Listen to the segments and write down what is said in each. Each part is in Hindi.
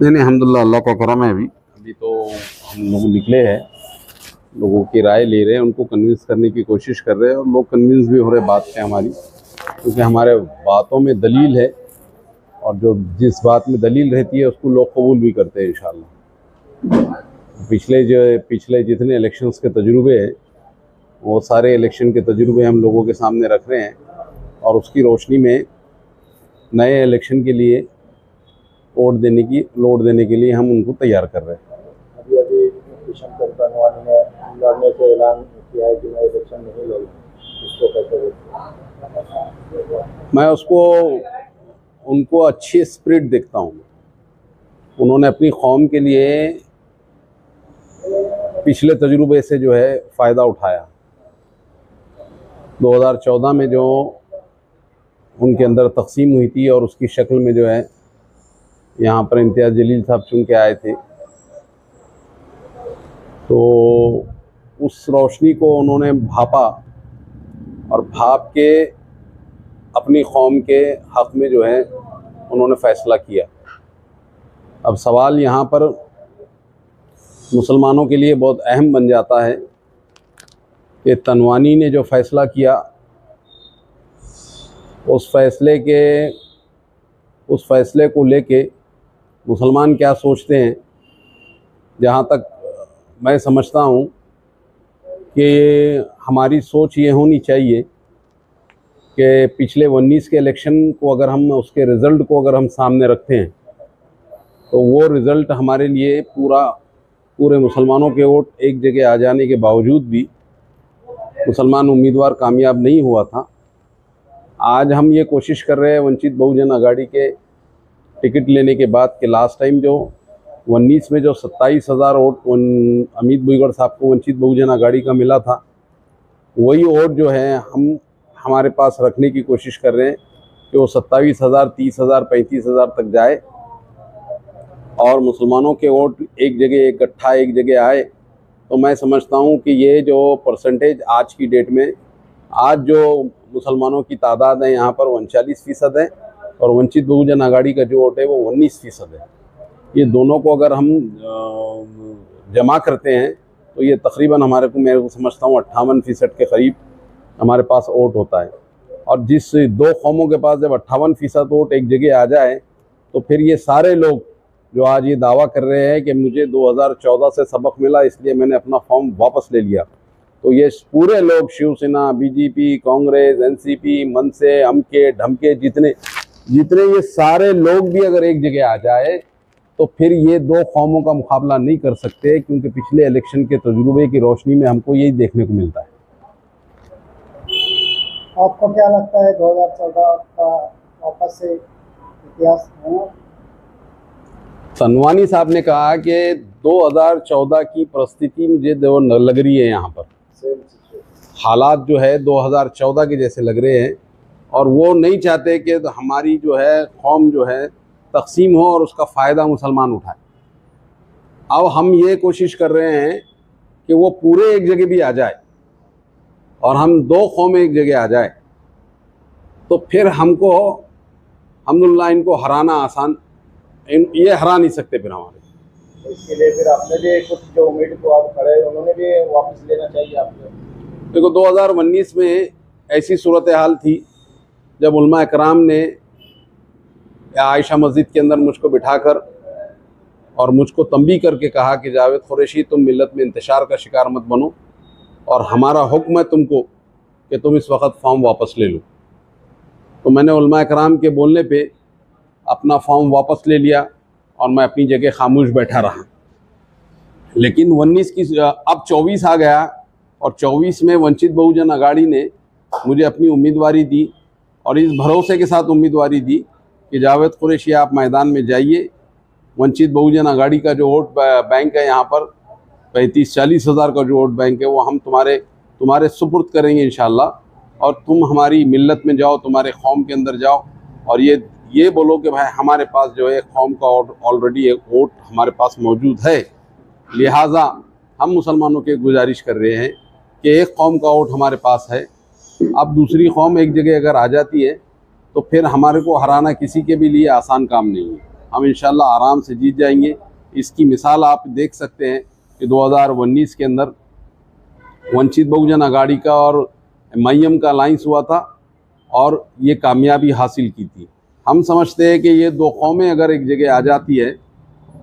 नहीं नहीं, अल्हम्दुलिल्लाह, अल्लाह का करम है। अभी तो हम लोग निकले हैं, लोगों की राय ले रहे हैं, उनको कन्विंस करने की कोशिश कर रहे हैं और लोग कन्विंस भी हो रहे हैं बात से हमारी, क्योंकि हमारे बातों में दलील है और जो जिस बात में दलील रहती है उसको लोग कबूल भी करते हैं इंशाअल्लाह। पिछले जितने इलेक्शंस के तजुर्बे हैं वो सारे इलेक्शन के तजुर्बे हम लोगों के सामने रख रहे हैं और उसकी रोशनी में नए इलेक्शन के लिए लोड देने के लिए हम उनको तैयार कर रहे हैं। अभी शंकर तनवानी ने लड़ने से ऐलान किया है कि मैं इलेक्शन नहीं लड़ूंगा, इसको कैसे देखते हैं? मैं उनको अच्छी स्पिरिट देखता हूँ। उन्होंने अपनी कौम के लिए पिछले तजुर्बे से जो है फ़ायदा उठाया। 2014 में जो उनके अंदर तकसीम हुई थी और उसकी शक्ल में जो है यहाँ पर इम्तियाज़ जलील साहब चुन के आए थे, तो उस रोशनी को उन्होंने भापा और भाप के अपनी कौम के हक़ में जो है उन्होंने फ़ैसला किया। अब सवाल यहाँ पर मुसलमानों के लिए बहुत अहम बन जाता है कि तनवानी ने जो फ़ैसला किया उस फ़ैसले को लेके मुसलमान क्या सोचते हैं। जहाँ तक मैं समझता हूँ कि हमारी सोच ये होनी चाहिए कि पिछले 19 के इलेक्शन को अगर हम उसके रिज़ल्ट को अगर हम सामने रखते हैं तो वो रिज़ल्ट हमारे लिए पूरे मुसलमानों के वोट एक जगह आ जाने के बावजूद भी मुसलमान उम्मीदवार कामयाब नहीं हुआ था। आज हम ये कोशिश कर रहे हैं वंचित बहुजन आघाड़ी के टिकट लेने के बाद कि लास्ट टाइम जो 19 में जो 27,000 वोट अमित बुईगढ़ साहब को वंचित बहुजन आघाड़ी का मिला था, वही वोट जो है हम हमारे पास रखने की कोशिश कर रहे हैं कि वो 27,000, 30,000, 35,000 तक जाए और मुसलमानों के वोट एक जगह इकट्ठा एक जगह आए। तो मैं समझता हूँ कि ये जो परसेंटेज आज की डेट में आज जो मुसलमानों की तादाद है यहाँ पर 39% है और वंचित बहुजन आघाड़ी का जो वोट है वो 19% है। ये दोनों को अगर हम जमा करते हैं तो ये तकरीबन मैं समझता हूँ 58% के करीब हमारे पास वोट होता है। और जिस दो कौमों के पास जब 58% वोट एक जगह आ जाए तो फिर ये सारे लोग जो आज ये दावा कर रहे हैं कि मुझे 2014 से सबक मिला इसलिए मैंने अपना फॉर्म वापस ले लिया, तो ये पूरे लोग शिवसेना, बीजेपी, कांग्रेस, एनसीपी, मनसे, अमके ढमके जितने ये सारे लोग भी अगर एक जगह आ जाए तो फिर ये दो कौमों का मुकाबला नहीं कर सकते, क्योंकि पिछले इलेक्शन के तजुर्बे की रोशनी में हमको यही देखने को मिलता है। आपको क्या लगता है 2014 का वापस से इतिहास है? तनवानी साहब ने कहा कि 2014 की परिस्थिति मुझे लग रही है, यहाँ पर हालात जो है 2014 के जैसे लग रहे हैं और वो नहीं चाहते कि हमारी जो है कौम जो है तकसीम हो और उसका फ़ायदा मुसलमान उठाए। अब हम ये कोशिश कर रहे हैं कि वो पूरे एक जगह भी आ जाए और हम दो कौमें एक जगह आ जाए तो फिर हमको अल्हम्दुलिल्लाह इनको हराना आसान, ये हरा नहीं सकते फिर हमारे। इसके लिए फिर आपने भी कुछ जो उम्मीदवार खड़े उन्होंने भी वापस लेना चाहिए आपको। देखो 2019 में ऐसी सूरत हाल थी जब उलमा इकराम ने आयशा मस्जिद के अंदर मुझको बिठाकर और मुझको तंबी करके कहा कि जावेद कुरैशी तुम मिल्लत में इंतशार का शिकार मत बनो और हमारा हुक्म है तुमको कि तुम इस वक्त फॉर्म वापस ले लो। तो मैंने उलमा इकराम के बोलने पे अपना फॉर्म वापस ले लिया और मैं अपनी जगह खामोश बैठा रहा। लेकिन 19 की अब 24 आ गया और 24 में वंचित बहुजन आघाड़ी ने मुझे अपनी उम्मीदवारी दी और इस भरोसे के साथ उम्मीदवारी दी कि जावेद कुरैशी आप मैदान में जाइए, वंचित बहुजन आघाड़ी का जो वोट बैंक है यहाँ पर 35-40 हज़ार का जो वोट बैंक है वो हम तुम्हारे सुपुर्द करेंगे इंशाअल्लाह, और तुम हमारी मिल्लत में जाओ, तुम्हारे कौम के अंदर जाओ और ये बोलो कि भाई हमारे पास जो है कौम का ऑलरेडी एक वोट हमारे पास मौजूद है। लिहाजा हम मुसलमानों के गुजारिश कर रहे हैं कि एक कौम का वोट हमारे पास है, अब दूसरी कौम एक जगह अगर आ जाती है तो फिर हमारे को हराना किसी के भी लिए आसान काम नहीं है। हम इंशाल्लाह आराम से जीत जाएंगे। इसकी मिसाल आप देख सकते हैं कि 2019 के अंदर वंचित बहुजन आघाड़ी का और MIM का अलायंस हुआ था और ये कामयाबी हासिल की थी। हम समझते हैं कि ये दो कौमें अगर एक जगह आ जाती है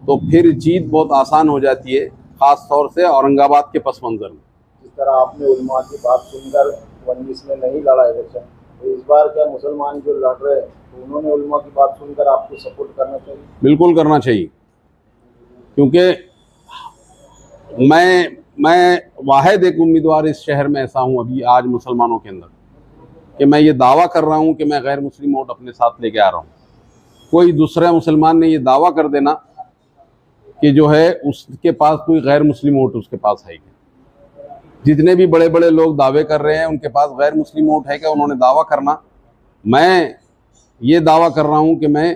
तो फिर जीत बहुत आसान हो जाती है, ख़ास तौर से औरंगाबाद के पस मंज़र में। जिस तरह आपने उलमा की बात सुनकर 19 में नहीं लड़ा इलेक्शन, तो इस बार क्या मुसलमान जो लड़ रहे हैं तो उन्होंने उलमा की बात सुनकर आपको सपोर्ट करना चाहिए? बिल्कुल करना चाहिए, क्योंकि मैं वाहिद एक उम्मीदवार इस शहर में ऐसा हूँ अभी आज मुसलमानों के अंदर कि मैं ये दावा कर रहा हूँ कि मैं गैर मुस्लिम वोट अपने साथ लेके आ रहा हूँ। कोई दूसरा मुसलमान ने ये दावा कर देना कि जो है उसके पास कोई गैर मुस्लिम वोट उसके पास है क्या। जितने भी बड़े बड़े लोग दावे कर रहे हैं उनके पास गैर मुस्लिम वोट है क्या, उन्होंने दावा करना। मैं ये दावा कर रहा हूँ कि मैं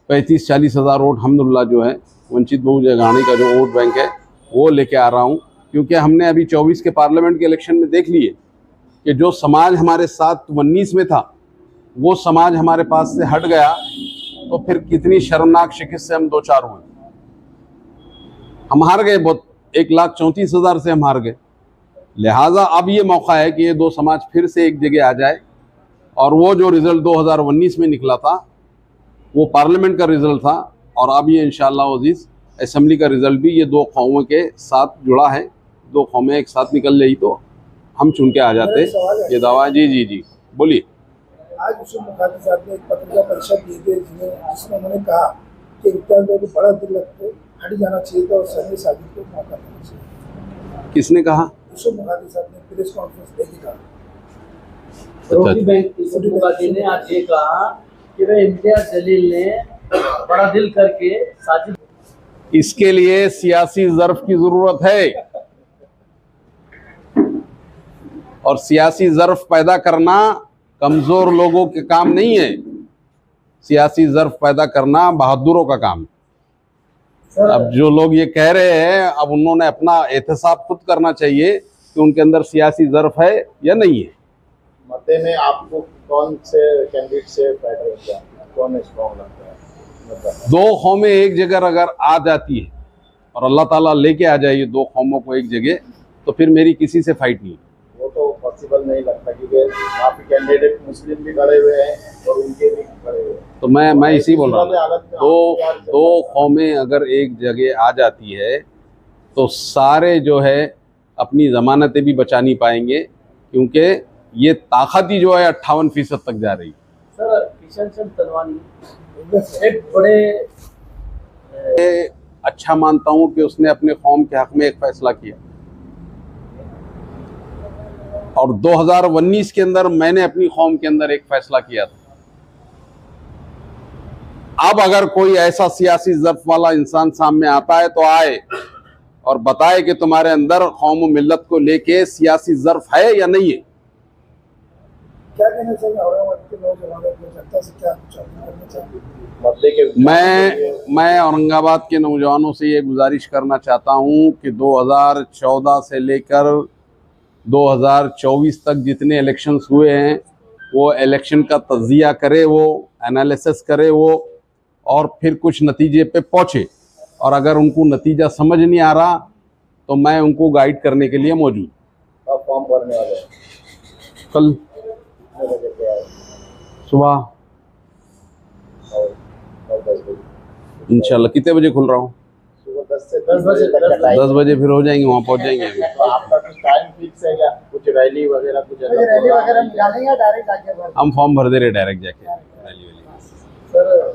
35-40 हज़ार वोट अल्हम्दुलिल्लाह जो है वंचित बहुजन आघाड़ी का जो वोट बैंक है वो लेके आ रहा हूँ, क्योंकि हमने अभी 24 के पार्लियामेंट के इलेक्शन में देख लिए कि जो समाज हमारे साथ 19 में था वो समाज हमारे पास से हट गया, तो फिर कितनी शर्मनाक शिकस्त से हम 2-4 हुए। हम हार गए, बहुत 1,34,000 से हम हार गए। लिहाजा अब ये मौका है कि ये दो समाज फिर से एक जगह आ जाए और वो जो रिज़ल्ट 2019 में निकला था वो पार्लियामेंट का रिज़ल्ट था और अब ये इंशाअल्लाह अज़ीज़ असेंबली का रिज़ल्ट भी ये दो कौमों के साथ जुड़ा है। दो कौमें एक साथ निकल रही तो हम चुन के आ जाते। ये दावा जी बोलिए। आज यूसुफ मुखाती साहब ने एक पत्रिका परिषद दी थी जिसमें उन्होंने कहा कि इम्तियाज भाई को बड़ा दिल रखते हट जाना चाहिए था और संजय साजिद को मौका देना चाहिए। किसने कहा? यूसुफ मुखाती साहब ने प्रेस कॉन्फ्रेंस देके कहा। यूसुफ मुखाती ने आज ये कहा कि वे इम्तियाज जलील ने बड़ा दिल करके साजिद। इसके लिए सियासी ज़र्फ की ज़रूरत है और सियासी ज़र्फ पैदा करना कमज़ोर लोगों के काम नहीं है। सियासी ज़र्फ पैदा करना बहादुरों का काम है। अब जो लोग ये कह रहे हैं अब उन्होंने अपना एहतसाब खुद करना चाहिए कि उनके अंदर सियासी ज़र्फ है या नहीं है। मते में आपको कौन से कैंडिडेट से कौन स्ट्रॉन्ग लगता है? दो कौमें एक जगह अगर आ जाती है और अल्लाह ताला लेके आ जाए ये दो कौमों को एक जगह, तो फिर मेरी किसी से फाइट नहीं। वो तो पॉसिबल नहीं लगता क्योंकि काफी कैंडिडेट मुस्लिम भी खड़े हुए हैं और उनके भी खड़े हुए हैं। तो मैं इसी बोल रहा हूँ, दो कौमें अगर एक जगह आ जाती है तो सारे जो है अपनी ज़मानतें भी बचा नहीं पाएंगे, क्योंकि ये ताकत ही जो है 58% तक जा रही है। सर किशन चंद तलवानी एक बड़े अच्छा मानता हूँ कि उसने अपने कौम के हक में एक फैसला किया और 2019 के अंदर मैंने अपनी कौम के अंदर एक फैसला किया था। अब अगर कोई ऐसा सियासी ज़र्फ वाला इंसान सामने आता है तो आए और बताए कि तुम्हारे अंदर कौम और मिल्लत को लेके सियासी ज़र्फ है या नहीं है। क्या कहना चाहिए औरंगाबाद के नौजवानों को, जनता से क्या करना चाहिए? मैं औरंगाबाद के नौजवानों से ये गुजारिश करना चाहता हूँ कि 2014 से लेकर 2024 तक जितने इलेक्शंस हुए हैं वो इलेक्शन का तज्जिया करे, वो एनालिसिस करे वो, और फिर कुछ नतीजे पे पहुँचे। और अगर उनको नतीजा समझ नहीं आ रहा तो मैं उनको गाइड करने के लिए मौजूद। आप फॉर्म भरने वाले हैं? कल सुबह और 10 बजे इंशाल्लाह। कितने बजे खुल रहा हूँ? सुबह 10 से 10 बजे तक। 10 बजे फिर हो जाएंगे, वहाँ पहुँच जाएंगे। तो आपका कुछ टाइम फिक्स है क्या? कुछ रैली वगैरह कुछ रैली वगैरह निकालेंगे या डायरेक्ट आके हम फॉर्म भर दे रहे डायरेक्ट जाके रैली वाली। सर